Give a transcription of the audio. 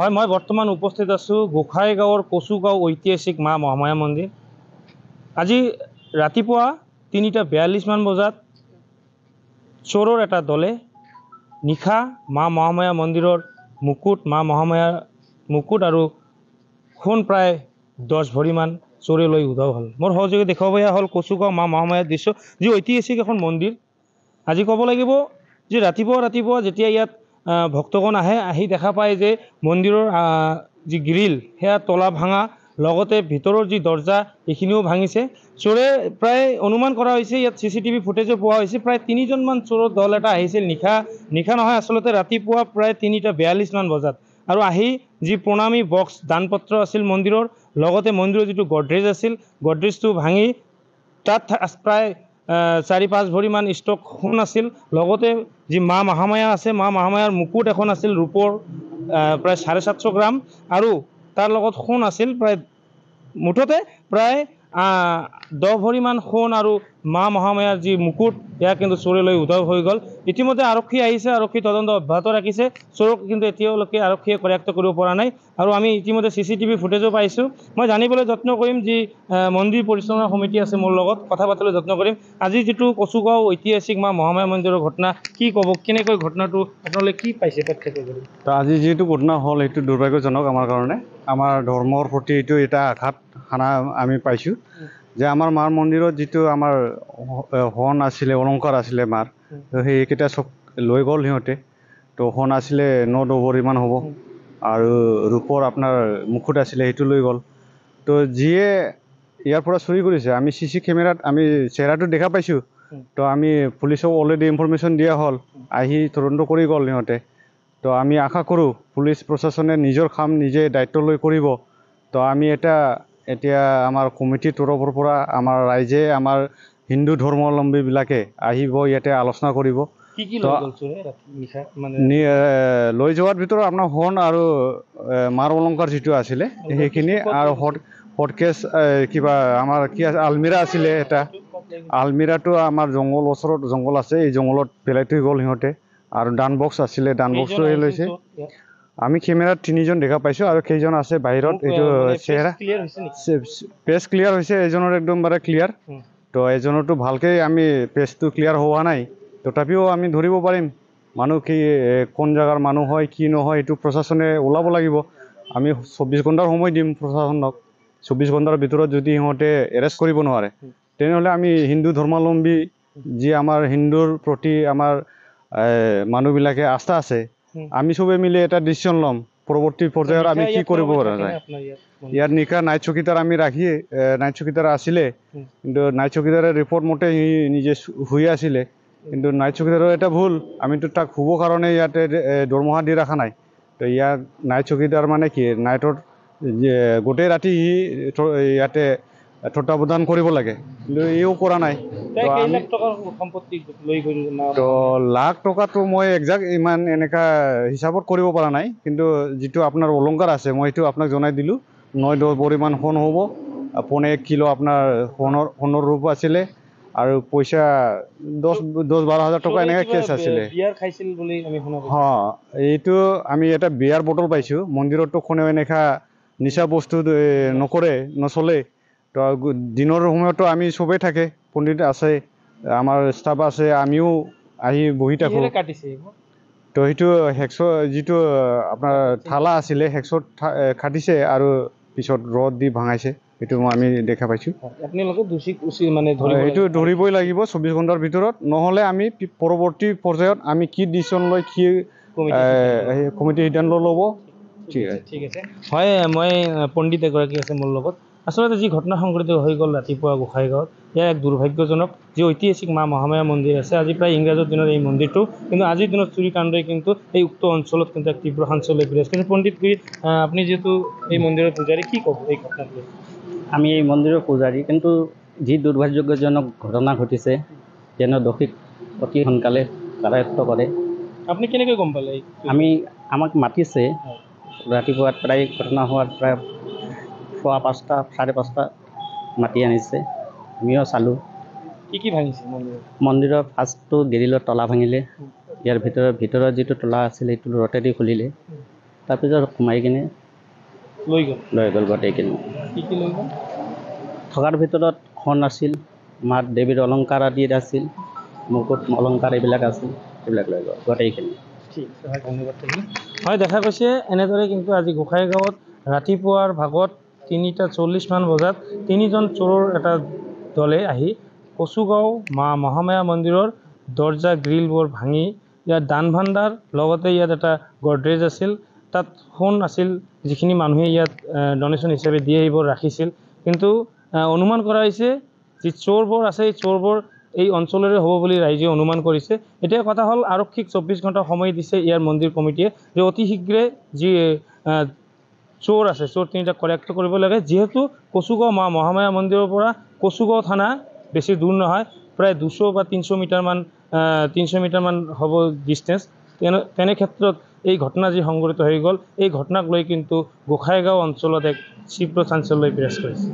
হয়, মই বৰ্তমান উপস্থিত আছোঁ গোসাইগাঁৱৰ কচুগাঁও ঐতিহাসিক মা মহামায়া মন্দিৰ। আজি ৰাতিপুৱা ৩:৪২ মান বজাত চোৰৰ এটা দলে নিশা মা মহামায়া মন্দিৰৰ মা মহামায়াৰ মুকুট আৰু সোণ প্ৰায় 10 ভৰিমান চোৰে লৈ উধাও হ'ল। মোৰ সহযোগে দেখুৱাবলগীয়া হ'ল কচুগাঁও মা মহামায়াৰ দৃশ্য, যি ঐতিহাসিক এখন মন্দিৰ। আজি ক'ব লাগিব যে ৰাতিপুৱা যেতিয়া ইয়াত ভক্তগণ আহি দেখা পায় যে মন্দিৰৰ যি গ্ৰিল সেয়া তলা ভাঙা, লগতে ভিতৰৰ যি দৰ্জা এইখিনিও ভাঙিছে। চোৰে প্ৰায় অনুমান কৰা হৈছে, ইয়াত CCTV ফুটেজো পোৱা হৈছে, প্ৰায় 3জনমান চোৰৰ দল এটা আহিছিল নিশা নহয়, আচলতে ৰাতিপুৱা প্ৰায় 3:42 মান বজাত, আৰু আহি যি প্ৰণামী বক্স দানপত্ৰ আছিল মন্দিৰৰ, লগতে মন্দিৰৰ যিটো গডৰেজ আছিল, গডৰেজটো ভাঙি তাত প্ৰায় 4-5 ভৰিমান ষ্টক সোণ আছিল, লগতে যি মা মহামায়া আছে, মা মহামায়াৰ মুকুট এখন আছিল ৰূপৰ, প্ৰায় 750 গ্ৰাম, আৰু তাৰ লগত সোণ আছিল প্ৰায় মুঠতে প্ৰায় 10 ভৰিমান সোণ আৰু মা মহামায়াৰ যি মুকুট সেয়া কিন্তু চোৰে লৈ উধাও হৈ গ'ল। ইতিমধ্যে আৰক্ষী আহিছে, আৰক্ষী তদন্ত অব্যাহত ৰাখিছে। চোৰক কিন্তু এতিয়ালৈকে আৰক্ষীয়ে কৰায়ত্ব কৰিব পৰা নাই, আৰু আমি ইতিমধ্যে CCTV ফুটেজো পাইছোঁ। মই জানিবলৈ যত্ন কৰিম, যি মন্দিৰ পৰিচালনা সমিতি আছে মোৰ লগত, কথা পাতিবলৈ যত্ন কৰিম। আজি যিটো কচুগাঁও ঐতিহাসিক মা মহামায়া মন্দিৰৰ ঘটনা, কি ক'ব, কেনেকৈ ঘটনাটো আপোনালোকে কি পাইছে প্ৰত্যক্ষ কৰি? তো আজি যিটো ঘটনা হ'ল সেইটো দুৰ্ভাগ্যজনক আমাৰ কাৰণে। আমাৰ ধৰ্মৰ প্ৰতি এইটো এটা আঘাত হানা আমি পাইছোঁ, যে আমাৰ মাৰ মন্দিৰত যিটো আমাৰ সোণ আছিলে, অলংকাৰ আছিলে মাৰ, তো সেইকেইটা চব লৈ গ'ল সিহঁতে। তো সোণ আছিলে 9-10 ভৰিমান হ'ব, আৰু ৰূপৰ আপোনাৰ মুকুট আছিলে সেইটো লৈ গ'ল। তো যিয়ে ইয়াৰ পৰা চুৰি কৰিছে, আমি CC কেমেৰাত আমি চেহেৰাটো দেখা পাইছোঁ। তো আমি পুলিচক অলৰেডি ইনফৰমেশ্যন দিয়া হ'ল, আহি তদন্ত কৰি গ'ল সিহঁতে। তো আমি আশা কৰোঁ পুলিচ প্ৰশাসনে নিজৰ কাম নিজে দায়িত্ব লৈ কৰিব। তো আমি এতিয়া আমাৰ কমিটিৰ তৰফৰ পৰা আমাৰ ৰাইজে, আমাৰ হিন্দু ধৰ্মাৱলম্বীবিলাকে আহিব, ইয়াতে আলোচনা কৰিব। লৈ যোৱাৰ ভিতৰত আপোনাৰ সোণ আৰু মাৰ অলংকাৰ যিটো আছিলে সেইখিনি, আৰু হটকেছ, কিবা আমাৰ কি আছে, আলমিৰা আছিলে এটা। আলমিৰাটো আমাৰ ওচৰত জংঘল আছে, এই জংঘলত পেলাই থৈ গ'ল সিহঁতে। আৰু ডান বক্স আছিলে, ডান বক্সটো লৈছে। আমি কেমেৰাত 3জন দেখা পাইছোঁ, আৰু কেইজন আছে বাহিৰত। এইটো চেহেৰা পেজ ক্লিয়াৰ হৈছে, এজনৰ একদমবাৰে ক্লিয়াৰ। তো এজনৰতো ভালকৈ আমি পেজটো ক্লিয়াৰ হোৱা নাই, তথাপিও আমি ধৰিব পাৰিম মানুহ কি, কোন জেগাৰ মানুহ হয়, কি নহয়, এইটো প্ৰশাসনে ওলাব লাগিব। আমি 24 ঘণ্টাৰ সময় দিম প্ৰশাসনক। 24 ঘণ্টাৰ ভিতৰত যদি সিহঁতে এৰেষ্ট কৰিব নোৱাৰে, তেনেহ'লে আমি হিন্দু ধৰ্মাৱলম্বী, যি আমাৰ হিন্দুৰ প্ৰতি আমাৰ মানুহবিলাকে আস্থা আছে, আমি চবে মিলি এটা ডিচিশ্যন ল'ম পৰৱৰ্তী পৰ্যায়ত আমি কি কৰিব পৰা যায়। ইয়াত নিশা নাইট চকীদাৰ আমি ৰাখি, নাইট চকীদাৰ আছিলে, কিন্তু নাইট চকীদাৰৰ ৰিপৰ্ট মতে সি নিজে শুই আছিলে। কিন্তু নাইট চকীদাৰৰ এটা ভুল, আমিতো তাক শুবৰ কাৰণে ইয়াতে দৰমহা দি ৰখা নাই। তো ইয়াত নাইট চকীদাৰ মানে কি, নাইটত গোটেই ৰাতি সি ইয়াতে তত্বাৱধান কৰিব লাগে, কিন্তু ইও কৰা নাই। তো লাখ টকাটো মই একজাক্ট ইমান এনেকুৱা হিচাপত কৰিব পৰা নাই, কিন্তু যিটো আপোনাৰ অলংকাৰ আছে মই সেইটো আপোনাক জনাই দিলোঁ। 9-10 ভৰিমান সোণ হ'ব, 1.5 কিলো আপোনাৰ সোণৰ ৰূপ আছিলে, আৰু পইচা 10-12 হাজাৰ টকা এনেকৈ কেছ আছিলে। এইটো আমি এটা বিয়াৰ বটল পাইছোঁ। মন্দিৰততো কোনেও এনেকুৱা নিচা বস্তু নচলে। তো দিনৰ সময়তো আমি চবেই থাকে, পণ্ডিত আছে, আমাৰ ষ্টাফ আছে, আমিও আহি বহি থাকোঁ। তো সেইটো যিটো আপোনাৰ থালা আছিলে, হেক্সত কাটিছে, আৰু পিছত ৰড দি ভাঙাইছে, সেইটো আমি দেখা পাইছোঁ। সেইটো ধৰিবই লাগিব 24 ঘণ্টাৰ ভিতৰত, নহ'লে আমি পৰৱৰ্তী পৰ্যায়ত আমি কি ডিচিশ্যন লৈ, কি কমিটি সিদ্ধান্ত ল'ব। ঠিক আছে। হয়, মই পণ্ডিত এগৰাকী আছে মোৰ লগত। আচলতে যি ঘটনা সংঘটিত হৈ গ'ল ৰাতিপুৱা গোসাইগাঁৱত, এয়া এক দুৰ্ভাগ্যজনক। যি ঐতিহাসিক মা মহামায়া মন্দিৰ আছে, আজি প্ৰায় ইংৰাজৰ দিনৰ এই মন্দিৰটো, কিন্তু আজিৰ দিনত চুৰি কাণ্ডই কিন্তু এই উক্ত অঞ্চলত কিন্তু এক তীব্ৰ সাঞ্চল্য কৰি আছে। কিন্তু পণ্ডিত আপুনি যিহেতু এই মন্দিৰৰ পূজাৰী, কি ক'ব এই ঘটনাটো? আমি এই মন্দিৰৰ পূজাৰী, কিন্তু যি দুৰ্ভাগ্যজনক ঘটনা ঘটিছে, যেন দোষীক অতি সোনকালে কৰায়ত্ব কৰে। আপুনি কেনেকৈ গম পালে? আমাক মাতিছে ৰাতিপুৱা, প্ৰায় ঘটনা হোৱাৰ প্ৰায় 5:15, 5:30 মাতি আনিছে, আমিও চালোঁ। কি ভাঙিছে মন্দিৰৰ ফাৰ্ষ্টটো গ্ৰিলৰ তলা ভাঙিলে। ইয়াৰ ভিতৰত যিটো তলা আছিলে সেইটো ৰটেদি খুলিলে। তাৰপিছত সোমাই কিনে লৈ গ'ল লৈ গ'ল গোটেইখিনি। কি কি লৈ গ'ল? থকাৰ ভিতৰত সোণ আছিল, মাৰ দেৱীৰ অলংকাৰ আদি আছিল, মুকুট অলংকাৰ এইবিলাক আছিল, এইবিলাক লৈ গ'ল গোটেইখিনি। ঠিক আছে, হয়, ধন্যবাদ থাকিল। হয়, দেখা গৈছে এনেদৰে কিন্তু আজি গোসাইগাঁৱত ৰাতিপুৱাৰ ভাগত 3:40 মান বজাত 3জন চোৰৰ এটা দলে আহি কচুগাঁও মা মহামায়া মন্দিৰৰ দৰ্জা গ্ৰিলবোৰ ভাঙি ইয়াত দান ভাণ্ডাৰ লগতে ইয়াত এটা গডৰেজ আছিল, তাত সোণ আছিল, যিখিনি মানুহে ইয়াত ডনেশ্যন হিচাপে দিয়ে এইবোৰ ৰাখিছিল। কিন্তু অনুমান কৰা হৈছে যি চোৰবোৰ আছে এই চোৰবোৰ এই অঞ্চলৰে হ'ব বুলি ৰাইজে অনুমান কৰিছে। এতিয়া কথা হ'ল আৰক্ষীক 24 ঘণ্টা সময় দিছে ইয়াৰ মন্দিৰ কমিটিয়ে যে অতি শীঘ্ৰে যি চোৰ আছে চোৰ তিনিটা কৰেক্ট কৰিব লাগে, যিহেতু কচুগাঁও মা মহামায়া মন্দিৰৰ পৰা কচুগাঁও থানা বেছি দূৰ নহয়, প্ৰায় 200 বা 300 মিটাৰমান হ'ব ডিষ্টেঞ্চ। তেনে ক্ষেত্ৰত এই ঘটনা যি সংঘটিত হৈ গ'ল, এই ঘটনাক লৈ কিন্তু গোসাইগাঁও অঞ্চলত এক তীব্ৰ চাঞ্চল্য বিৰাজ কৰিছে।